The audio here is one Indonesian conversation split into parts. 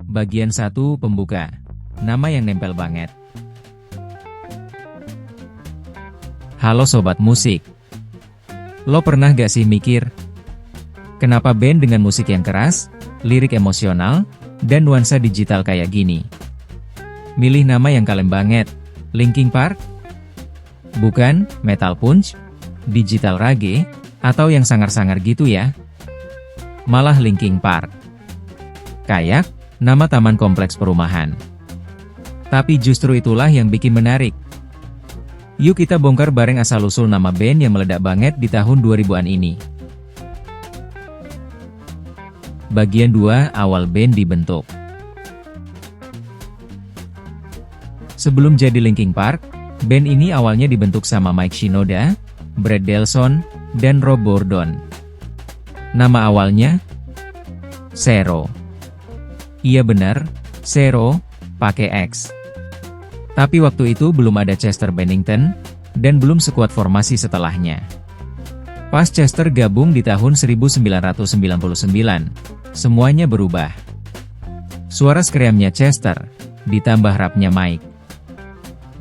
Bagian 1 pembuka. Nama yang nempel banget. Halo Sobat Musik. Lo pernah gak sih mikir, kenapa band dengan musik yang keras, lirik emosional, dan nuansa digital kayak gini? Milih nama yang kalem banget, Linkin Park? Bukan, metal punch, digital reggae, atau yang sangar-sangar gitu ya? Malah Linkin Park. Kayak, nama taman kompleks perumahan. Tapi justru itulah yang bikin menarik. Yuk kita bongkar bareng asal-usul nama band yang meledak banget di tahun 2000-an ini. Bagian 2, awal band dibentuk. Sebelum jadi Linkin Park, band ini awalnya dibentuk sama Mike Shinoda, Brad Delson, dan Rob Bourdon. Nama awalnya Xero. Iya benar, Xero, pakai X. Tapi waktu itu belum ada Chester Bennington, dan belum sekuat formasi setelahnya. Pas Chester gabung di tahun 1999, semuanya berubah. Suara screamnya Chester, ditambah rapnya Mike.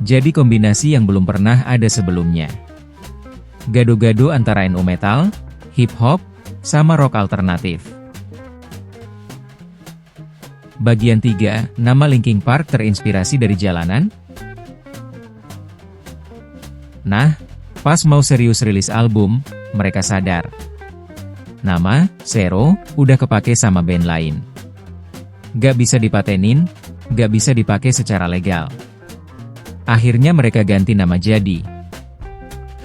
Jadi kombinasi yang belum pernah ada sebelumnya. Gado-gado antara nu metal, hip hop, sama rock alternatif. Bagian 3, nama Linkin Park terinspirasi dari jalanan? Nah, pas mau serius rilis album, mereka sadar. Nama, Xero, udah kepake sama band lain. Gak bisa dipatenin, gak bisa dipakai secara legal. Akhirnya mereka ganti nama jadi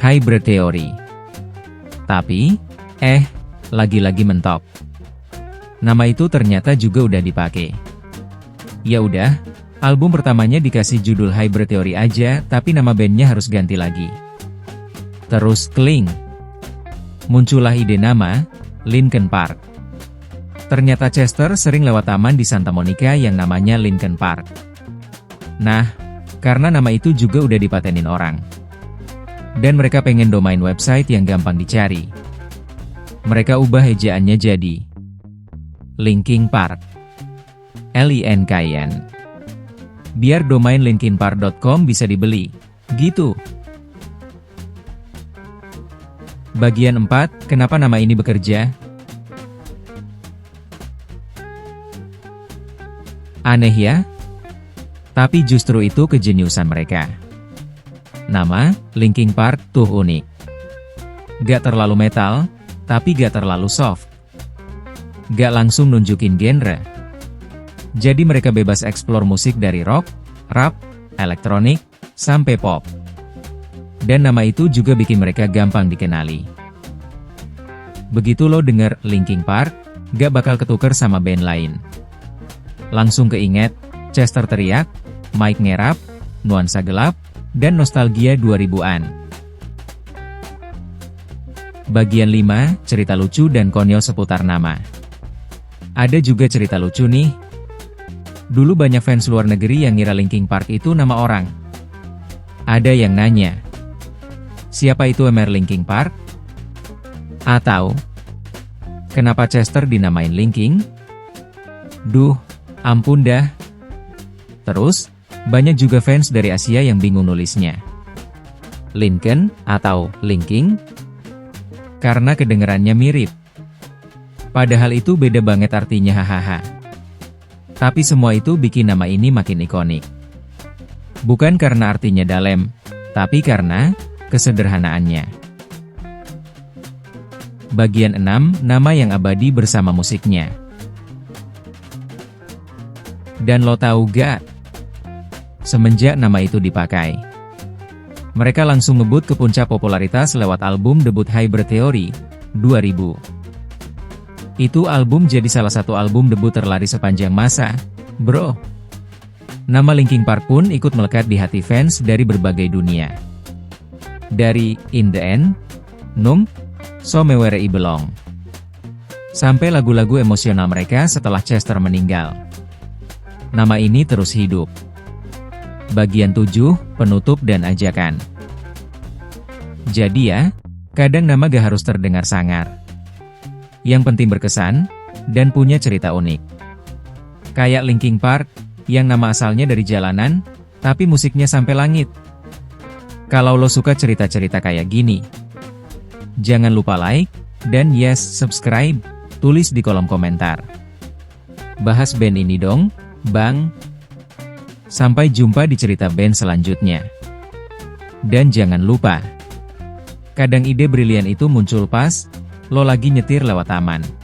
Hybrid Theory. Tapi, lagi-lagi mentok. Nama itu ternyata juga udah dipakai. Ya udah, album pertamanya dikasih judul Hybrid Theory aja, tapi nama bandnya harus ganti lagi. Terus kling. Muncullah ide nama, Linkin Park. Ternyata Chester sering lewat taman di Santa Monica yang namanya Linkin Park. Nah, karena nama itu juga udah dipatenin orang. Dan mereka pengen domain website yang gampang dicari. Mereka ubah ejaannya jadi Linkin Park. LINKN. Biar domain linkinpark.com bisa dibeli. Gitu. Bagian 4, kenapa nama ini bekerja? Aneh ya? Tapi justru itu kejeniusan mereka. Nama, Linkin Park, tuh unik. Gak terlalu metal, tapi gak terlalu soft. Gak langsung nunjukin genre. Jadi mereka bebas eksplor musik dari rock, rap, elektronik, sampai pop. Dan nama itu juga bikin mereka gampang dikenali. Begitu lo denger Linkin Park, gak bakal ketuker sama band lain. Langsung keinget, Chester teriak, Mike ngerap, nuansa gelap, dan nostalgia 2000-an. Bagian 5, cerita lucu dan konyol seputar nama. Ada juga cerita lucu nih. Dulu banyak fans luar negeri yang ngira Linkin Park itu nama orang. Ada yang nanya, siapa itu Emer Linkin Park? Atau, kenapa Chester dinamain Linkin? Duh, ampun dah. Terus, banyak juga fans dari Asia yang bingung nulisnya. Lincoln atau Linkin? Karena kedengerannya mirip. Padahal itu beda banget artinya hahaha. Tapi semua itu bikin nama ini makin ikonik. Bukan karena artinya dalam, tapi karena kesederhanaannya. Bagian 6, nama yang abadi bersama musiknya. Dan lo tahu gak? Semenjak nama itu dipakai, mereka langsung ngebut ke puncak popularitas lewat album debut Hybrid Theory, 2000. Itu album jadi salah satu album debut terlaris sepanjang masa, bro. Nama Linkin Park pun ikut melekat di hati fans dari berbagai dunia. Dari In the End, Numb, Somewhere I Belong, sampai lagu-lagu emosional mereka setelah Chester meninggal. Nama ini terus hidup. Bagian 7, penutup dan ajakan. Jadi ya, kadang nama gak harus terdengar sangar. Yang penting berkesan, dan punya cerita unik. Kayak Linkin Park, yang nama asalnya dari jalanan, tapi musiknya sampai langit. Kalau lo suka cerita-cerita kayak gini, jangan lupa like, dan yes, subscribe, tulis di kolom komentar. Bahas band ini dong, Bang. Sampai jumpa di cerita band selanjutnya. Dan jangan lupa, kadang ide brilian itu muncul pas lo lagi nyetir lewat taman.